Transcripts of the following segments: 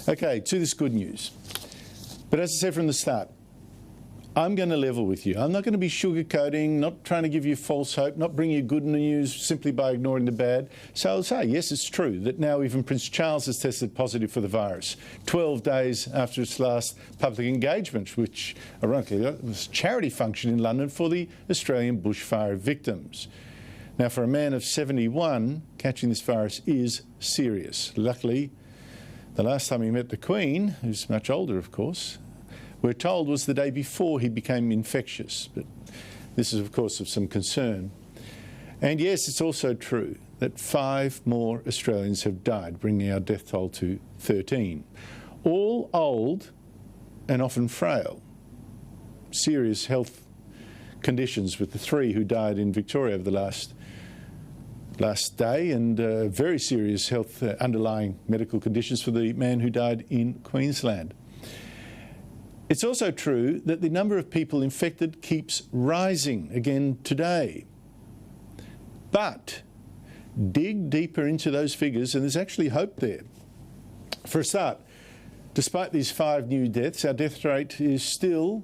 Okay, to this good news. But as I said from the start, I'm going to level with you. I'm not going to be sugarcoating, not trying to give you false hope, not bring you good news simply by ignoring the bad. So I'll say, yes, it's true that now even Prince Charles has tested positive for the virus, 12 days after its last public engagement, which ironically was a charity function in London for the Australian bushfire victims. Now, for a man of 71, catching this virus is serious. Luckily, the last time he met the Queen, who's much older, of course, we're told was the day before he became infectious. But this is, of course, of some concern. And yes, it's also true that 5 more Australians have died, bringing our death toll to 13. All old and often frail. Serious health conditions with the 3 who died in Victoria over the last day, and very serious health underlying medical conditions for the man who died in Queensland. It's also true that the number of people infected keeps rising again today. But dig deeper into those figures and there's actually hope there. For a start, despite these 5 new deaths, our death rate is still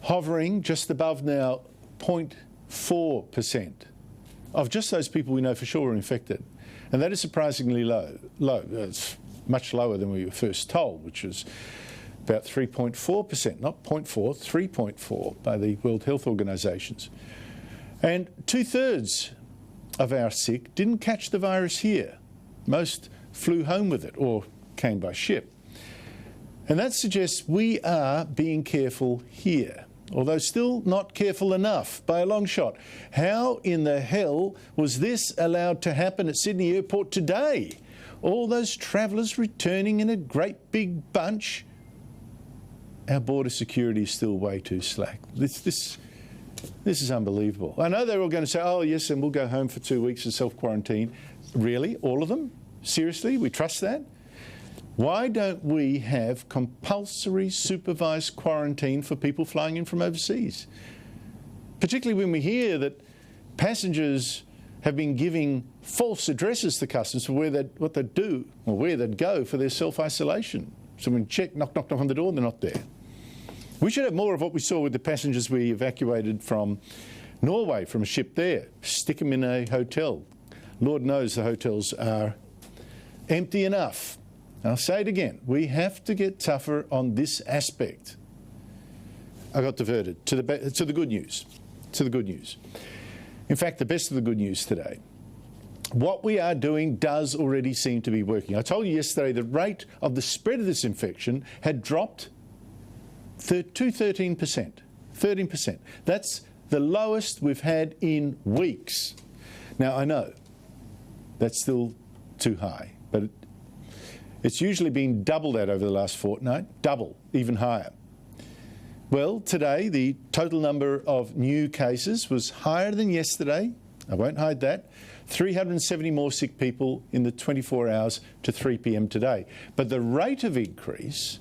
hovering just above now 0.4% of just those people we know for sure are infected. And that is surprisingly low. It's much lower than we were first told, which was about 3.4%, not 0.4, 3.4 by the World Health Organisations. And 2/3 of our sick didn't catch the virus here. Most flew home with it or came by ship. And that suggests we are being careful here, although still not careful enough by a long shot. How in the hell was this allowed to happen at Sydney Airport today? All those travellers returning in a great big bunch. Our border security is still way too slack. This is unbelievable. I know they're all going to say, oh yes, and we'll go home for 2 weeks and self-quarantine. Really? All of them? Seriously? We trust that? Why don't we have compulsory supervised quarantine for people flying in from overseas? Particularly when we hear that passengers have been giving false addresses to customs for what they'd do or where they'd go for their self-isolation. So when check, knock, knock, knock on the door, they're not there. We should have more of what we saw with the passengers we evacuated from Norway, from a ship there. Stick them in a hotel. Lord knows the hotels are empty enough. I'll say it again, we have to get tougher on this aspect. I got diverted to the good news. To the good news. In fact, the best of the good news today. What we are doing does already seem to be working. I told you yesterday the rate of the spread of this infection had dropped to 13%. 13%. That's the lowest we've had in weeks. Now, I know that's still too high, but it's usually been double that over the last fortnight, double, even higher. Well, today the total number of new cases was higher than yesterday. I won't hide that. 370 more sick people in the 24 hours to 3 p.m. today. But the rate of increase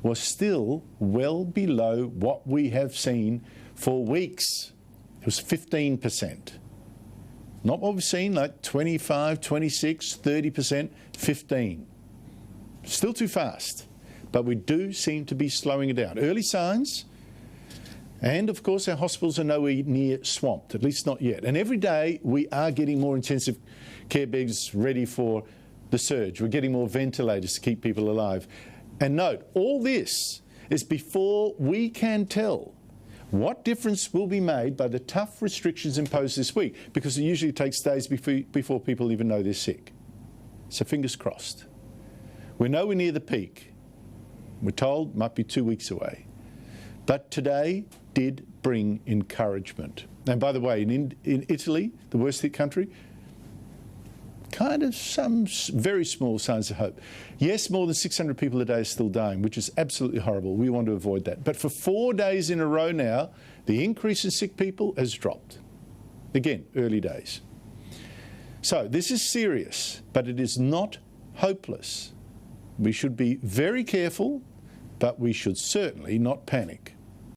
was still well below what we have seen for weeks. It was 15%. Not what we've seen, like 25, 26, 30%, 15. Still too fast, but we do seem to be slowing it down. Early signs, and of course our hospitals are nowhere near swamped, at least not yet. And every day we are getting more intensive care beds ready for the surge. We're getting more ventilators to keep people alive. And note, all this is before we can tell what difference will be made by the tough restrictions imposed this week, because it usually takes days before people even know they're sick. So fingers crossed. We're nowhere near the peak. We're told it might be 2 weeks away. But today did bring encouragement. And by the way, in Italy, the worst hit country, kind of some very small signs of hope. Yes, more than 600 people a day are still dying, which is absolutely horrible. We want to avoid that. But for 4 days in a row now, the increase in sick people has dropped. Again, early days. So this is serious, but it is not hopeless. We should be very careful, but we should certainly not panic.